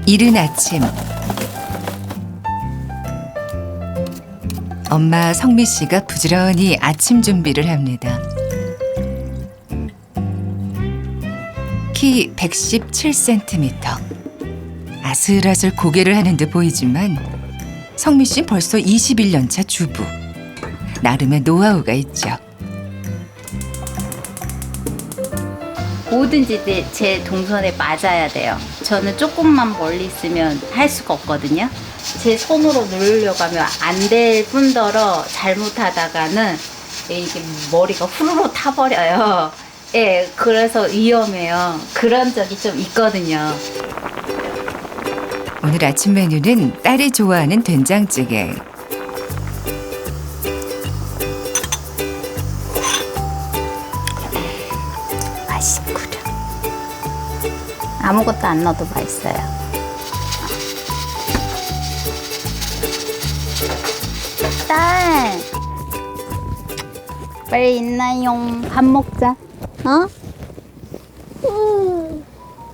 이른 아침, 엄마 성미 씨가 부지런히 아침 준비를 합니다. 키 117cm. 아슬아슬 고개를 하는 듯 보이지만 성미 씨는 벌써 21년 차 주부. 나름의 노하우가 있죠. 뭐든지 제 동선에 맞아야 돼요. 저는 조금만 멀리 있으면 할 수가 없거든요. 제 손으로 누르려고 하면 안 될 뿐더러 잘못하다가는 이게 머리가 후루룩 타버려요. 예, 그래서 위험해요. 그런 적이 좀 있거든요. 오늘 아침 메뉴는 딸이 좋아하는 된장찌개. 맛있구려. 아무것도 안 넣어도 맛있어요. 딸, 빨리 있나요? 밥 먹자. 어?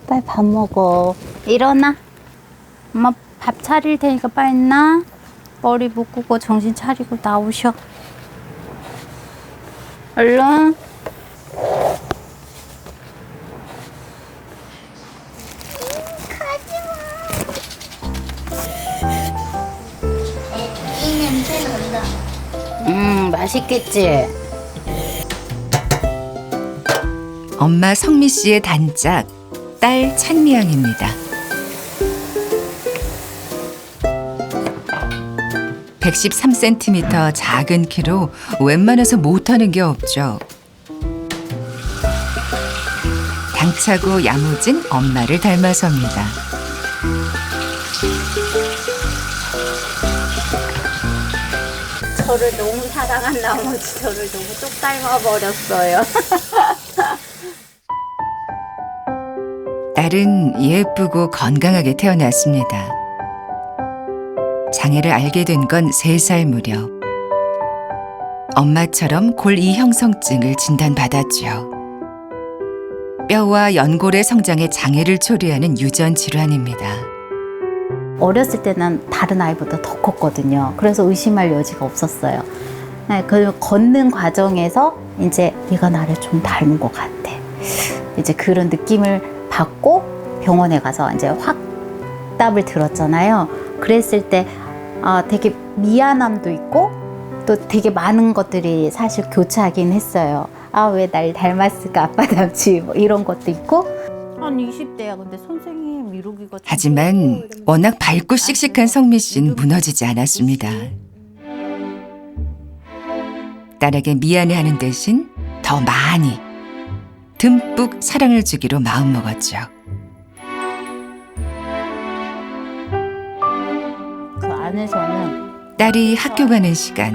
빨리 밥 먹어. 일어나. 엄마 밥 차릴 테니까 빨리 나. 머리 묶고 정신 차리고 나오셔. 얼른. 이 냄새 난다. 맛있겠지? 엄마 성미 씨의 단짝, 딸 찬미 양입니다. 113cm 작은 키로 웬만해서 못하는 게 없죠. 당차고 야무진 엄마를 닮아섭니다. 저를 너무 사랑한 나머지 저를 너무 쪽 닮아버렸어요. 딸은 예쁘고 건강하게 태어났습니다. 장애를 알게 된 건 3살 무렵. 엄마처럼 골2 형성증을 진단받았죠. 뼈와 연골의 성장에 장애를 초래하는 유전 질환입니다. 어렸을 때는 다른 아이보다 더 컸거든요. 그래서 의심할 여지가 없었어요. 네, 그 걷는 과정에서 이제 네가 나를 좀 닮은 것 같아. 이제 그런 느낌을 받고 병원에 가서 이제 확답을 들었잖아요. 그랬을 때 되게 미안함도 있고 또 되게 많은 것들이 사실 교차하긴 했어요. 왜 날 닮았을까, 아빠 닮지, 뭐 이런 것도 있고. 한 20대야. 근데 선생님 미루기가 좀 하지만 워낙 밝고 씩씩한 성미 씨는 무너지지 않았습니다. 딸에게 미안해하는 대신 더 많이 듬뿍 사랑을 주기로 마음먹었죠. 그 안에서는 딸이 학교 가는 시간,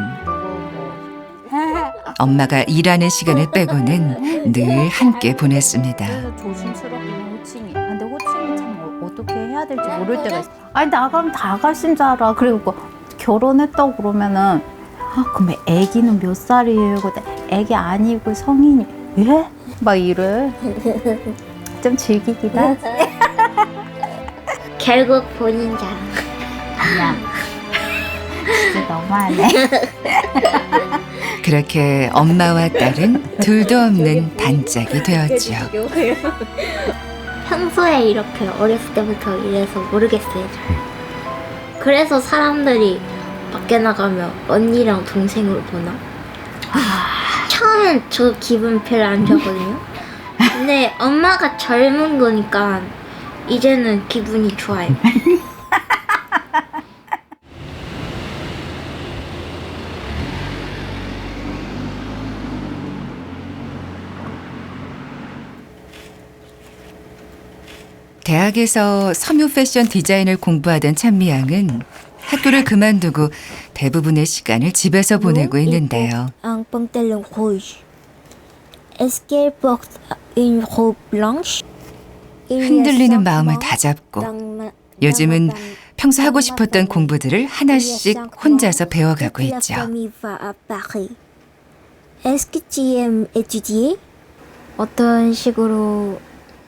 엄마가 일하는 시간을 빼고는 늘 함께 보냈습니다. 그래서 조심스럽긴 호칭이. 근데 호칭이 참 어떻게 해야 될지 모를 때가 있어. 아니 나가면 다 가신 줄 알아. 그리고 결혼했다고 그러면은 그럼 애기는 몇 살이에요? 근데 애기 아니고 성인이 예? 막 이래. 좀 즐기긴 하지. 결국 본인 자랑. 아니야. 진짜 너무하네. 그렇게 엄마와 딸은 둘도 없는 단짝이 되었죠. 평소에 이렇게 어렸을 때부터 이래서 모르겠어요. 그래서 사람들이 밖에 나가면 언니랑 동생으로 보나? 처음엔 저 기분 별로 안 좋았거든요. 근데 엄마가 젊은 거니까 이제는 기분이 좋아요. 대학에서 섬유 패션 디자인을 공부하던 찬미 양은 학교를 그만두고 대부분의 시간을 집에서 보내고 있는데요. Ang pantalon rouge. Est-ce qu'elle porte une robe blanche? 흔들리는 마음을 다잡고 요즘은 평소 하고 싶었던 공부들을 하나씩 혼자서 배워가고 있죠. Est-ce que tu aimes étudier? 어떤 식으로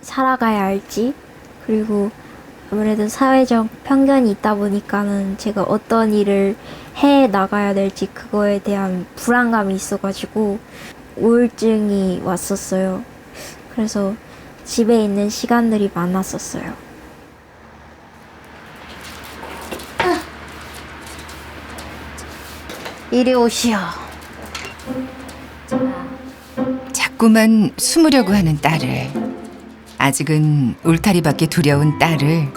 살아가야 할지, 그리고 아무래도 사회적 편견이 있다 보니까는 제가 어떤 일을 해 나가야 될지 그거에 대한 불안감이 있어가지고 우울증이 왔었어요. 그래서 집에 있는 시간들이 많았었어요. 이리 오시오. 자꾸만 숨으려고 하는 딸을, 아직은 울타리밖에 두려운 딸을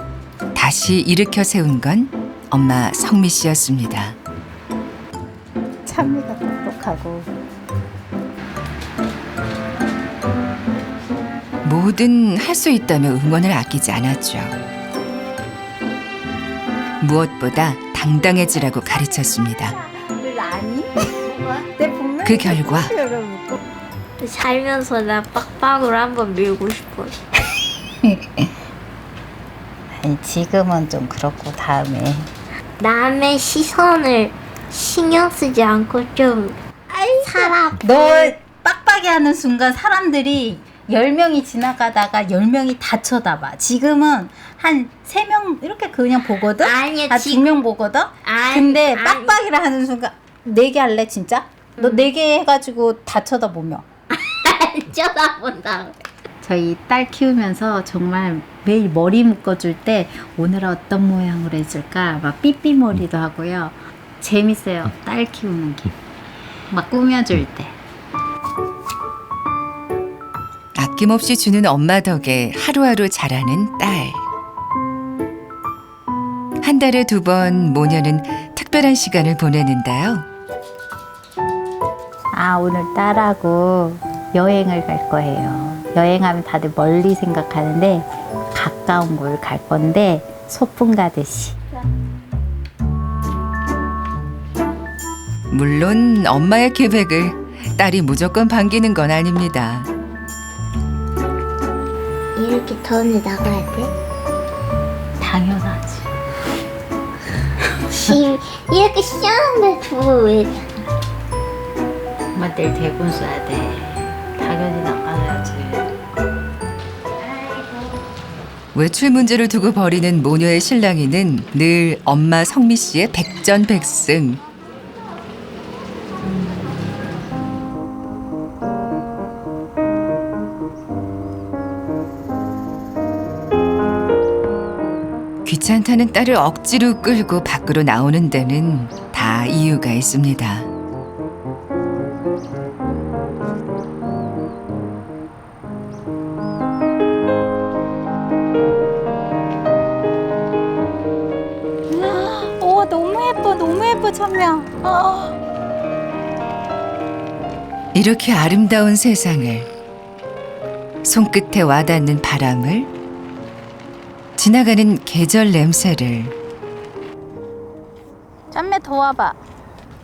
다시 일으켜 세운 건 엄마 성미 씨였습니다. 찬미가 똑똑하고 뭐든 할 수 있다며 응원을 아끼지 않았죠. 무엇보다 당당해지라고 가르쳤습니다. 아니? 내 분명 그 결과 살면서 나 빡빡으로 한번 밀고 싶어. 아니 지금은 좀 그렇고 다음에 남의 시선을 신경 쓰지 않고 좀 살아. 너 빡빡이 하는 순간 사람들이 10명이 지나가다가 10명이 다 쳐다봐. 지금은 한 3명 이렇게 그냥 보거든? 아니야, 2명 보거든? 근데 빡빡이를 하는 순간 4개 할래 진짜? 너 4개 해가지고 다 쳐다보며. 쳐다본다. 저희 딸 키우면서 정말 매일 머리 묶어줄 때 오늘 어떤 모양으로 해줄까 막 삐삐머리도 하고요. 재밌어요. 딸 키우는 게. 막 꾸며줄 때. 아낌없이 주는 엄마 덕에 하루하루 자라는 딸. 한 달에 2번 모녀는 특별한 시간을 보내는데요. 아, 오늘 딸하고 여행을 갈 거예요. 여행하면 다들 멀리 생각하는데 가까운 곳 갈 건데 소풍 가듯이. 물론 엄마의 계획을 딸이 무조건 반기는 건 아닙니다. 이렇게 더운데 나가야 돼? 당연하지. 이렇게 시원한데 두고 왜? 엄마 내일 대본 써야 돼. 당연히 나가야지. 외출 문제를 두고 벌이는 모녀의 실랑이는 늘 엄마 성미 씨의 백전백승. 귀찮다는 딸을 억지로 끌고 밖으로 나오는 데는 다 이유가 있습니다. 오, 너무 예뻐, 찬미야. 이렇게 아름다운 세상을, 손끝에 와닿는 바람을, 지나가는 계절 냄새를 찬미 더 와봐.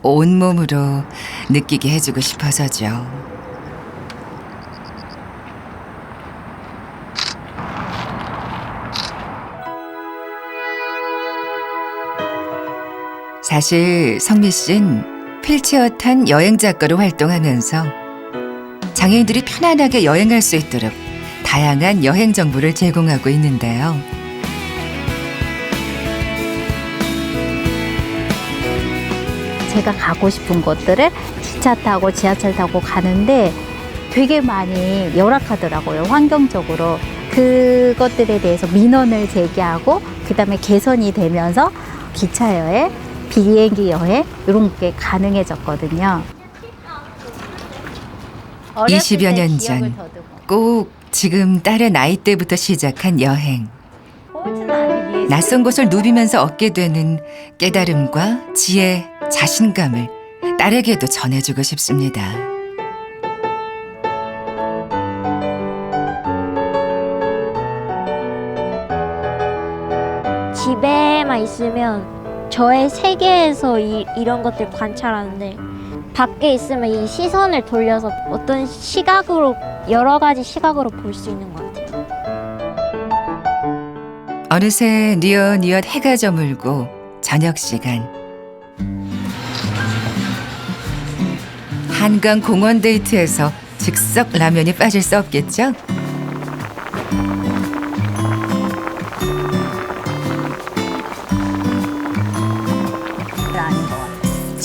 온몸으로 느끼게 해주고 싶어서죠. 사실 성미 씨는 휠체어 탄 여행 작가로 활동하면서 장애인들이 편안하게 여행할 수 있도록 다양한 여행 정보를 제공하고 있는데요. 제가 가고 싶은 곳들을 기차 타고 지하철 타고 가는데 되게 많이 열악하더라고요. 환경적으로. 그것들에 대해서 민원을 제기하고 그다음에 개선이 되면서 기차 여행, 비행기 여행 이런 게 가능해졌거든요. 20여 년 전 꼭 지금 딸의 나이 때부터 시작한 여행. 낯선 곳을 누비면서 얻게 되는 깨달음과 지혜, 자신감을 딸에게도 전해주고 싶습니다. 집에만 있으면 저의 세계에서 이런 것들 관찰하는데 밖에 있으면 이 시선을 돌려서 어떤 시각으로 여러 가지 시각으로 볼 수 있는 것 같아요. 어느새 뉘엿뉘엿 해가 저물고 저녁 시간. 한강 공원 데이트에서 즉석 라면이 빠질 수 없겠죠?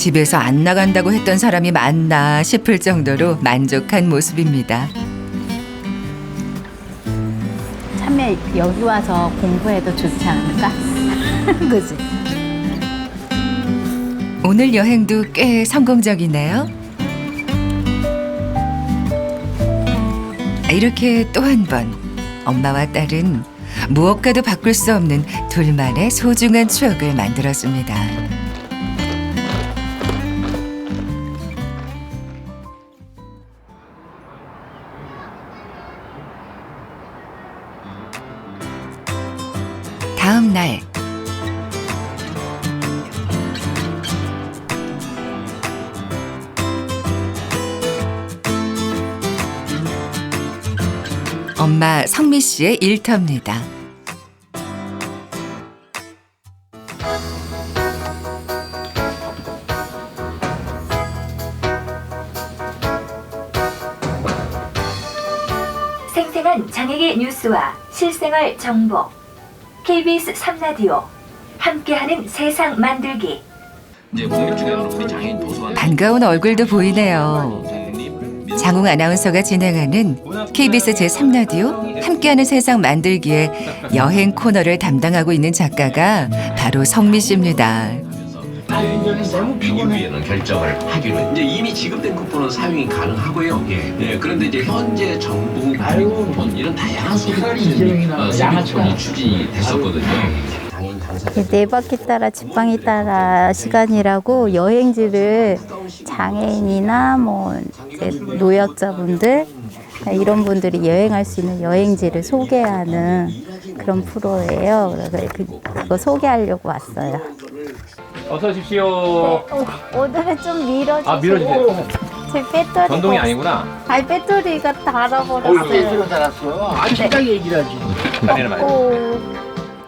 집에서 안 나간다고 했던 사람이 맞나 싶을 정도로 만족한 모습입니다. 참에 여기 와서 공부해도 좋지 않을까? 그지? 오늘 여행도 꽤 성공적이네요. 이렇게 또 한 번 엄마와 딸은 무엇과도 바꿀 수 없는 둘만의 소중한 추억을 만들었습니다. 다음 날 엄마 성미 씨의 일터입니다. 생생한 장애계 뉴스와 실생활 정보 KBS 3라디오 함께하는 세상 만들기. 이제 국립주간으로 우리 장애인 도서관 반가운 얼굴도 보이네요. 장웅 아나운서가 진행하는 KBS 제3라디오 함께하는 세상 만들기의 여행 코너를 담당하고 있는 작가가 바로 성미 씨입니다. 이후에는 결정을 하기로 이제 이미 지급된 쿠폰은 사용이 가능하고요. 예, 그런데 이제 현재 정부 쿠폰 이런 다양한 소비권이 추진이 됐었거든요. 장애인 당사자 네 바퀴 따라 지팡이 따라 시간이라고 여행지를 장애인이나 뭐 이제 노약자분들 이런 분들이 여행할 수 있는 여행지를 소개하는 그런 프로예요. 그래서 그거 소개하려고 왔어요. 어서 오십시오. 오늘은 좀 밀어주세요. 아, 밀어주세요. 제 배터리가 전동이 아니구나. 아니 배터리가 닳아버렸어요. 아, 진짜 얘기를 하지. 다리는 많이.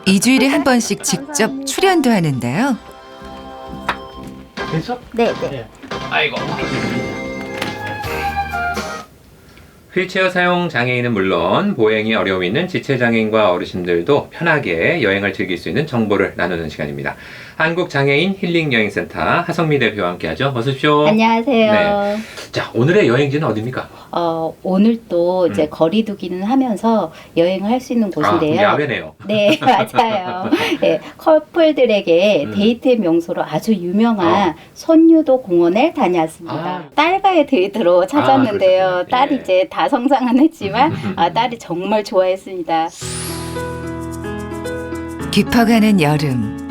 2주일에 한 번씩 직접 출연도 하는데요. 됐어? 네, 네. 아이고. 휠체어 사용 장애인은 물론 보행이 어려움 있는 지체장애인과 어르신들도 편하게 여행을 즐길 수 있는 정보를 나누는 시간입니다. 한국장애인 힐링여행센터 하성미 대표와 함께하죠. 어서 오십시오. 안녕하세요. 네. 자, 오늘의 여행지는 어디입니까? 오늘 또 이제 거리두기는 하면서 여행을 할 수 있는 곳인데요. 아, 야외네요. 네, 맞아요. 네, 커플들에게 데이트의 명소로 아주 유명한 선유도 공원에 다녀왔습니다. 아. 딸과의 데이트로 찾았는데요. 그렇군요. 딸이 예. 이제 다 성장은 했지만 딸이 정말 좋아했습니다. 깊어가는 여름.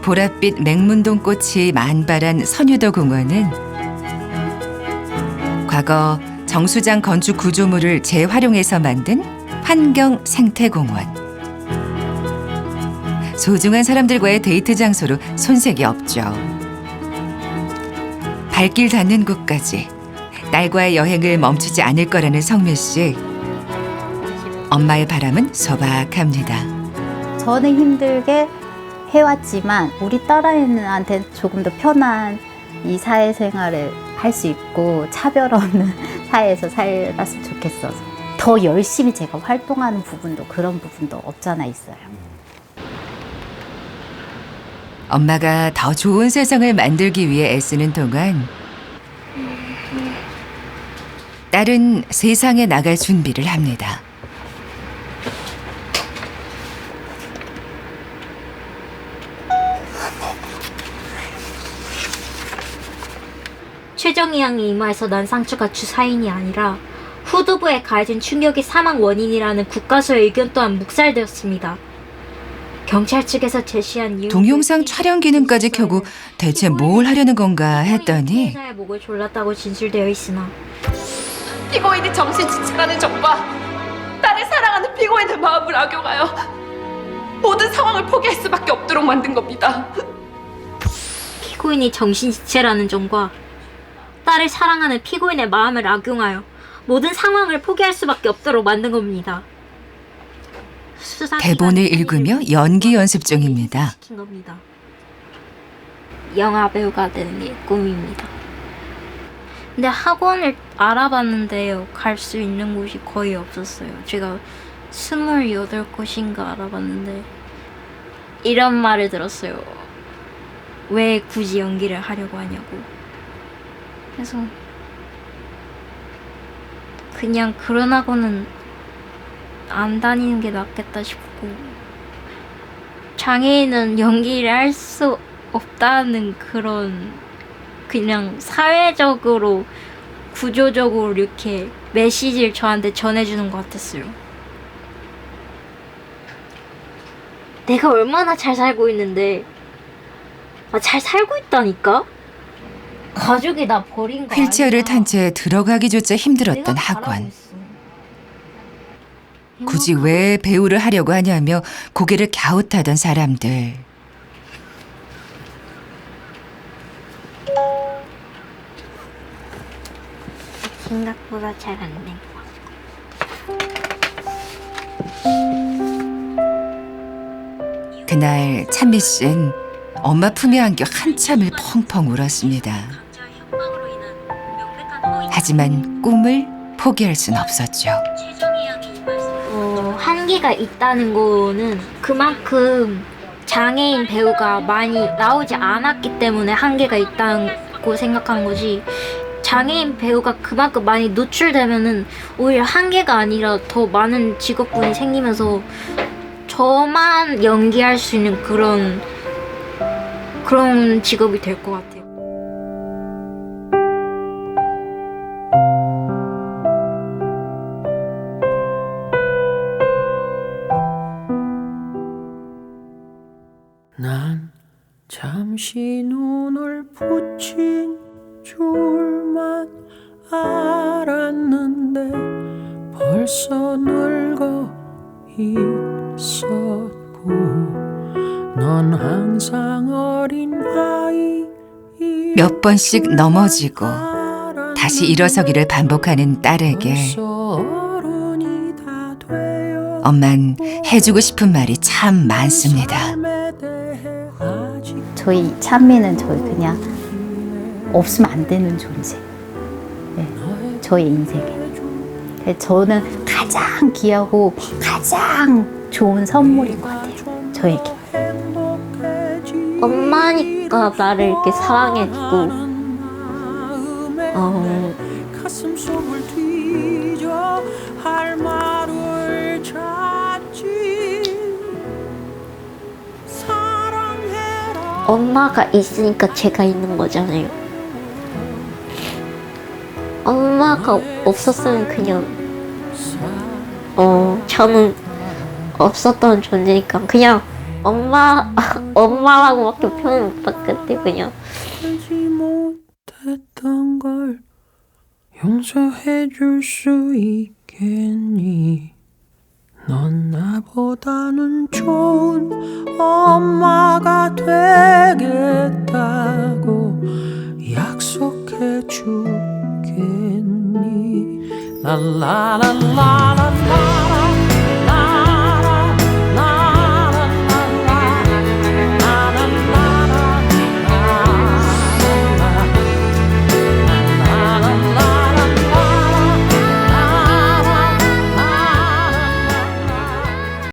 보랏빛 맹문동 꽃이 만발한 선유도 공원은 과거 정수장 건축 구조물을 재활용해서 만든 환경 생태공원. 소중한 사람들과의 데이트 장소로 손색이 없죠. 발길 닿는 곳까지 딸과의 여행을 멈추지 않을 거라는 성미 씨. 엄마의 바람은 소박합니다. 저는 힘들게 해왔지만 우리 딸아이한테 조금 더 편한 이 사회생활을 할 수 있고 차별 없는 사회에서 살았으면 좋겠어서 더 열심히 제가 활동하는 부분도 그런 부분도 없잖아 있어요. 엄마가 더 좋은 세상을 만들기 위해 애쓰는 동안 딸은 세상에 나갈 준비를 합니다. 최정희 양의 이마에서 난 상처가 주사인이 아니라 후두부에 가해진 충격이 사망 원인이라는 국가수의 의견 또한 묵살되었습니다. 경찰 측에서 제시한 이유 동영상 촬영 기능까지 켜고 대체 뭘 하려는 건가 했더니 피해자의 목을 졸랐다고 진술되어 있으나 피고인이 정신지체라는 적과 딸을 사랑하는 피고인의 마음을 악용하여 모든 상황을 포기할 수밖에 없도록 만든 겁니다. 피고인이 정신지체라는 점과 딸을 사랑하는 피고인의 마음을 악용하여 모든 상황을 포기할 수밖에 없도록 만든 겁니다. 대본을 읽으며 연기 연습 중입니다. 시킨 겁니다. 영화 배우가 되는 게 꿈입니다. 근데 학원을 알아봤는데요. 갈 수 있는 곳이 거의 없었어요. 제가 28곳인가 알아봤는데 이런 말을 들었어요. 왜 굳이 연기를 하려고 하냐고. 그래서 그냥 그런 학원은 안 다니는 게 낫겠다 싶고, 장애인은 연기를 할 수 없다는 그런, 그냥 사회적으로 구조적으로 이렇게 메시지를 저한테 전해주는 것 같았어요. 내가 얼마나 잘 살고 있는데, 잘 살고 있다니까? 가족이 나 버린 거 휠체어를 아니야. 탄 채 들어가기조차 힘들었던 내가 잘하고 학원. 있어. 굳이 왜 배우를 하려고 하냐며 고개를 갸웃하던 사람들. 생각보다 잘 안 된 것 같아. 그날 찬미 씨는 엄마 품에 안겨 한참을 펑펑 울었습니다. 하지만 꿈을 포기할 순 없었죠. 한계가 있다는 거는 그만큼 장애인 배우가 많이 나오지 않았기 때문에 한계가 있다고 생각하는 거지, 장애인 배우가 그만큼 많이 노출되면은 오히려 한계가 아니라 더 많은 직업군이 생기면서 저만 연기할 수 있는 그런 직업이 될 것 같아요. 난 잠시 눈을 붙인 줄만 알았는데 벌써 늙어 있었고, 넌 항상 어린 아이. 몇 번씩 넘어지고 다시 일어서기를 반복하는 딸에게 엄만 해주고 싶은 말이 참 많습니다. 저희 찬미는 저희 그냥 없으면 안 되는 존재. 네, 저희 인생에. 저는 가장 귀하고 가장 좋은 선물인 것 같아요, 저에게. 엄마니까 나를 이렇게 사랑해주고, 가슴속을 뒤져 할 말을 찾지. 사랑해라. 엄마가 있으니까 제가 있는 거잖아요. 엄마가 없었으면 그냥 저는 없었던 존재니까 그냥 엄마라고밖에 표현 못 받겠대. 그냥 알지 못했던 걸 용서해 줄 수 있겠니? 넌 나보다는 좋은 엄마가 되겠다고 약속해 주겠니? 라라라라라라.